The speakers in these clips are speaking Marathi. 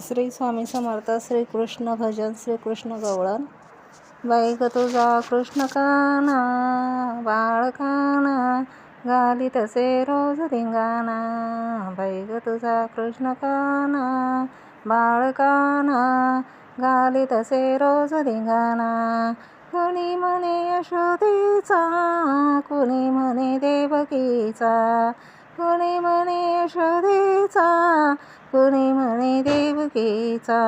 श्री स्वामी समर्थ. श्रीकृष्ण भजन. श्रीकृष्ण गवळण. बाई ग तुझा कृष्ण काना बाळकाना घाली तसे रोज धिंगाणा. बाई ग तुझा कृष्ण काना बाळकाना घाली तसे रोज धिंगाणा. कुणी म्हणे यशोदेचा, कुणी म्हणे देवकीचा, कुणी म्हणे यशोदेचा, कुणी म्हणे देवकीचा.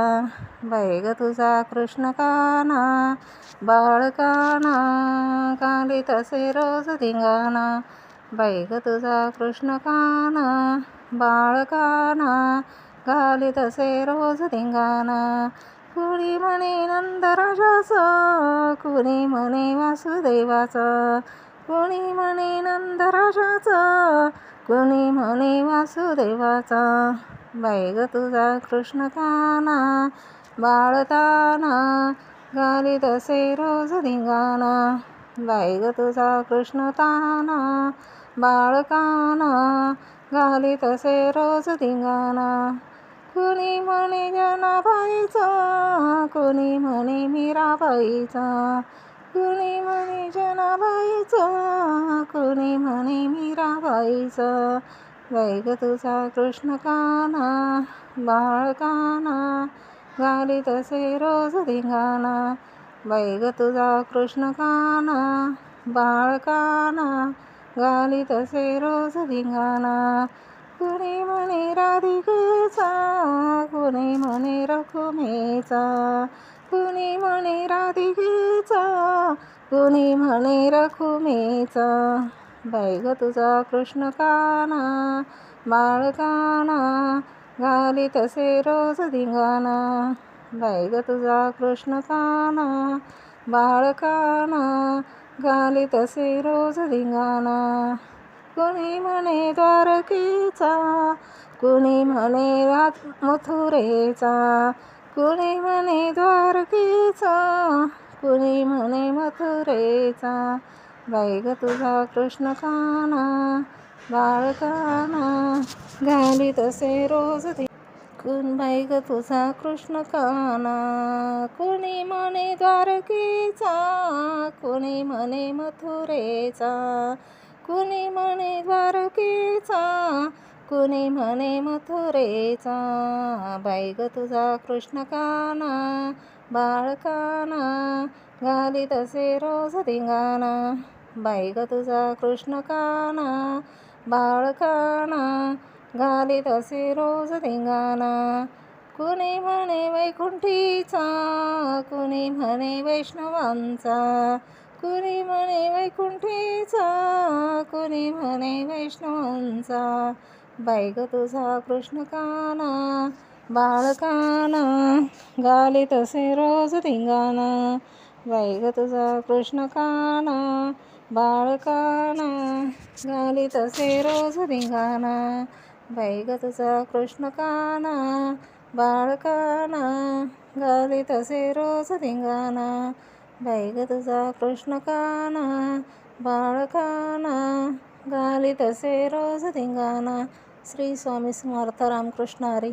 बाई ग तुझा कृष्ण काना बाळकाना घाली तसे रोज धिंगाणा. बाई ग तुझा कृष्ण काना बाळकाना घाली तसे रोज धिंगाणा. कुणी म्हणे नंदराजाचा, कुणी म्हणे वासुदेवाचा, कुणी म्हणे नंदराजाचा, कुणी म्हणे वासुदेवाचा. बाई ग तुझा कृष्ण काना बाळकाना घाली तसे रोज धिंगाणा. बाई ग तुझा कृष्ण काना बाळकाना घाली तसे रोज धिंगाणा. कुणी म्हणे जनाबाईचा, कुणी म्हणे मीराबाईचा, कुणी म्हणे जनाबाईचा, कुणी म्हणे मीराबाईचा. बाई ग तुझा कृष्ण काना बाळकाना घाली तसे रोज धिंगाणा. बाई ग तुझा कृष्ण काना बाळकाना घाली तसे रोज धिंगाणा. कुणी म्हणे राधिकेचा, कुणी म्हणे रखुमेचा, कुणी म्हणे राधिकेचा, कुणी म्हणे रखुमेचा. बाई ग तुझा कृष्ण काना बाळकाना घाली तसे रोज धिंगाणा. बाई ग तुझा कृष्ण काना बाळकाना घाली तसे रोज धिंगाणा. कुणी म्हणे द्वारकेचा, कुणी म्हणे मथुरेचा, कुणी म्हणे द्वारकेचा, कुणी म्हणे मथुरेचा. बाई ग तुझा कृष्ण काना बाळकाना घाली तसे रोज बाई ग तुझा कृष्ण काना. कुणी म्हणे द्वारकेचा, कुणी म्हणे मथुरेचा, कुणी म्हणे द्वारकेचा, कुणी म्हणे मथुरेचा. बाई ग तुझा कृष्ण काना बाळकाना घाली तसे रोज धिंगाणा. बाई ग तुझा कृष्ण काना बाळकाना घाली तसे रोज धिंगाणा. कुणी म्हणे वैकुंठीचा, कुणी म्हणे वैष्णवांचा, कुणी म्हणे वैकुंठीचा, कुणी म्हणे वैष्णवांचा. बाई ग तुझा कृष्ण काना बाळकाना घाली तसे रोज धिंगाणा. बाई ग तुझा कृष्ण काना बाळकाना घाली तसे रोज धिंगाणा. बाई ग तुझा कृष्ण काना बाळकाना घाली तसे रोज धिंगाणा. बाई ग तुझा कृष्ण काना बाळकाना घाली तसे रोज धिंगाणा. श्री स्वामी समर्थ. रामकृष्ण हरी.